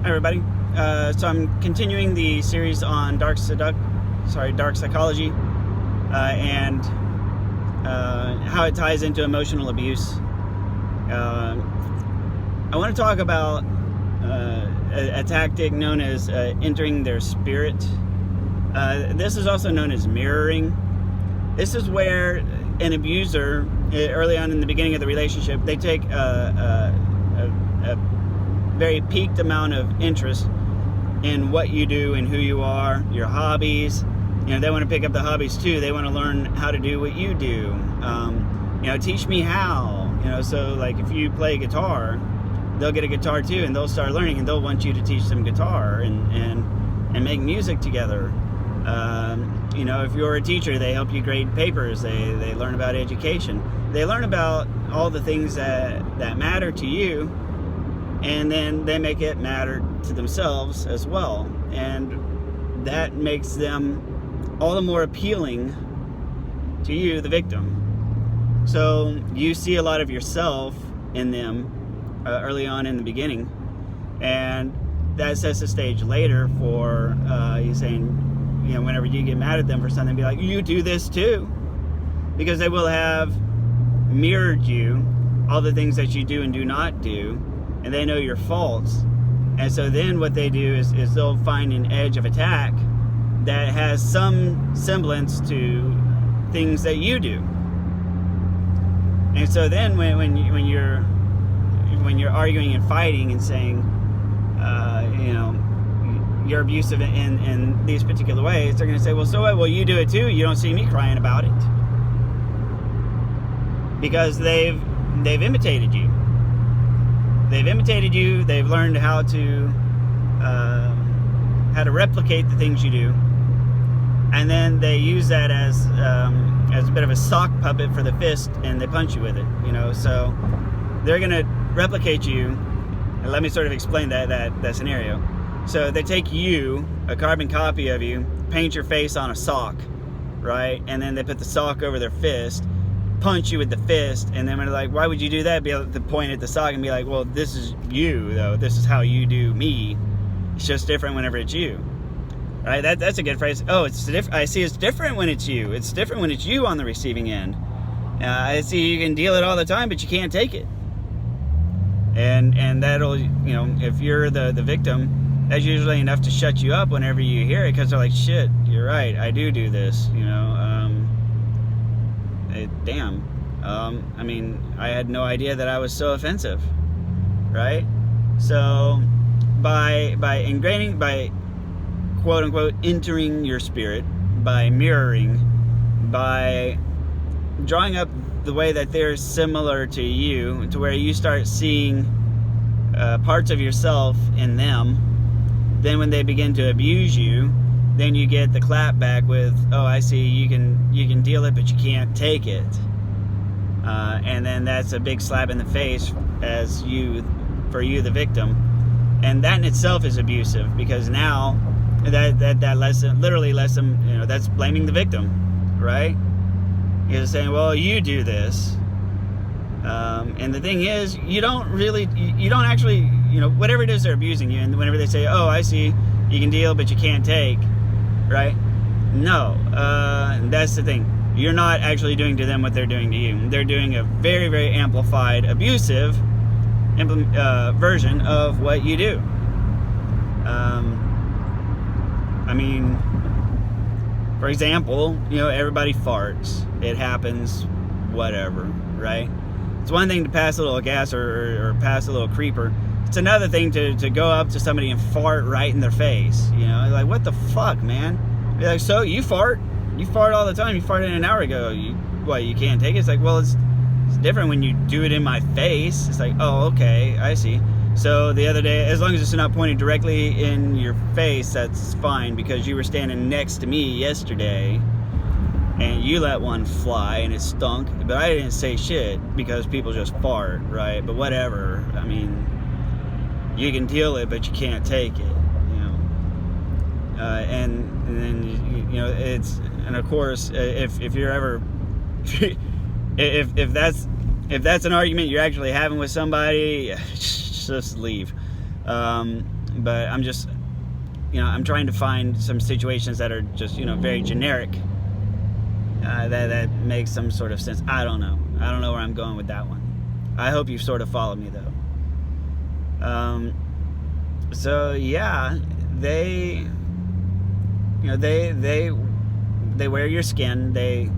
Hi everybody. So I'm continuing the series on dark psychology, and how it ties into emotional abuse. I want to talk about a tactic known as entering their spirit. This is also known as mirroring. This is where an abuser, early on in the beginning of the relationship, they take a very peaked amount of interest in what you do and who you are, your hobbies. They want to pick up the hobbies too. They want to learn how to do what you do. Teach me how. So like if you play guitar, they'll get a guitar too, and they'll start learning, and they'll want you to teach them guitar and make music together. If you're a teacher, they help you grade papers. They learn about education. They learn about all the things that matter to you, and then they make it matter to themselves as well. And that makes them all the more appealing to you, the victim. So you see a lot of yourself in them early on in the beginning, and that sets the stage later for you saying, whenever you get mad at them for something, be like, you do this too, because they will have mirrored you, all the things that you do and do not do, and they know your faults. And so then what they do is they'll find an edge of attack that has some semblance to things that you do. And so then when you're arguing and fighting and saying, you're abusive in these particular ways, they're going to say, well, so what? Well, you do it too. You don't see me crying about it. Because they've imitated you. They've imitated you. They've learned how to replicate the things you do, and then they use that as a bit of a sock puppet for the fist, and they punch you with it. So they're going to replicate you. And let me sort of explain that scenario. So they take you, a carbon copy of you, paint your face on a sock, right? And then they put the sock over their fist, punch you with the fist, and then when they're like, why would you do that? Be able to point at the sock and be like, well, this is you, though. This is how you do me. It's just different whenever it's you. Right? That's a good phrase. Oh, I see it's different when it's you. It's different when it's you on the receiving end. I see you can deal it all the time, but you can't take it. And that'll, if you're the victim, that's usually enough to shut you up whenever you hear it, because they're like, shit, you're right, I do this, damn. I had no idea that I was so offensive, right? So by ingraining, by quote unquote entering your spirit, by mirroring, by drawing up the way that they're similar to you, to where you start seeing parts of yourself in them, then when they begin to abuse you, then you get the clap back with, oh, I see, you can deal it, but you can't take it. And then that's a big slap in the face for you, the victim. And that in itself is abusive, because now that lesson literally lets them, that's blaming the victim, right? You're saying, well, you do this. And the thing is, you don't actually, whatever it is they're abusing you, and whenever they say, oh, I see, you can deal, but you can't take, right? No, that's the thing. You're not actually doing to them what they're doing to you. They're doing a very, very amplified, abusive version of what you do. For example, everybody farts. It happens, whatever, right? It's one thing to pass a little gas or pass a little creeper. It's another thing to go up to somebody and fart right in their face. Like, what the fuck, man? Be like, so you fart? You fart all the time. You farted an hour ago. You can't take it? It's like, well, it's different when you do it in my face. It's like, oh, okay, I see. So the other day, as long as it's not pointed directly in your face, that's fine, because you were standing next to me yesterday and you let one fly and it stunk, but I didn't say shit because people just fart, right? But whatever. You can deal it, but you can't take it, and then it's, and of course, if you're ever if that's an argument you're actually having with somebody, just leave. But I'm just, I'm trying to find some situations that are just, very generic, that makes some sort of sense. I don't know where I'm going with that one. I hope you sort of follow me though. So yeah, they wear your skin. They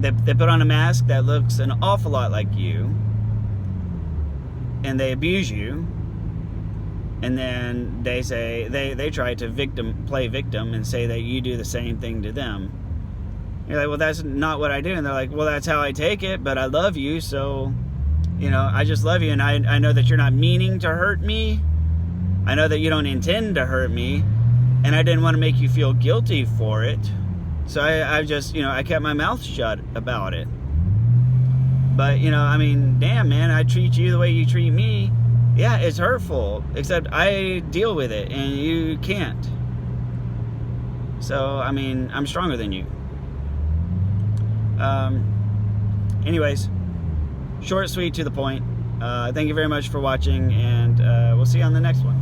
put on a mask that looks an awful lot like you, and they abuse you. And then they say they try to play victim and say that you do the same thing to them. You're like, well, that's not what I do. And they're like, well, that's how I take it, but I love you, so I just love you, and I know that you're not meaning to hurt me. I know that you don't intend to hurt me, and I didn't want to make you feel guilty for it. So I just, I kept my mouth shut about it. But, damn, man, I treat you the way you treat me. Yeah, it's hurtful, except I deal with it, and you can't. So, I'm stronger than you. Anyways, short, sweet, to the point. Thank you very much for watching, and we'll see you on the next one.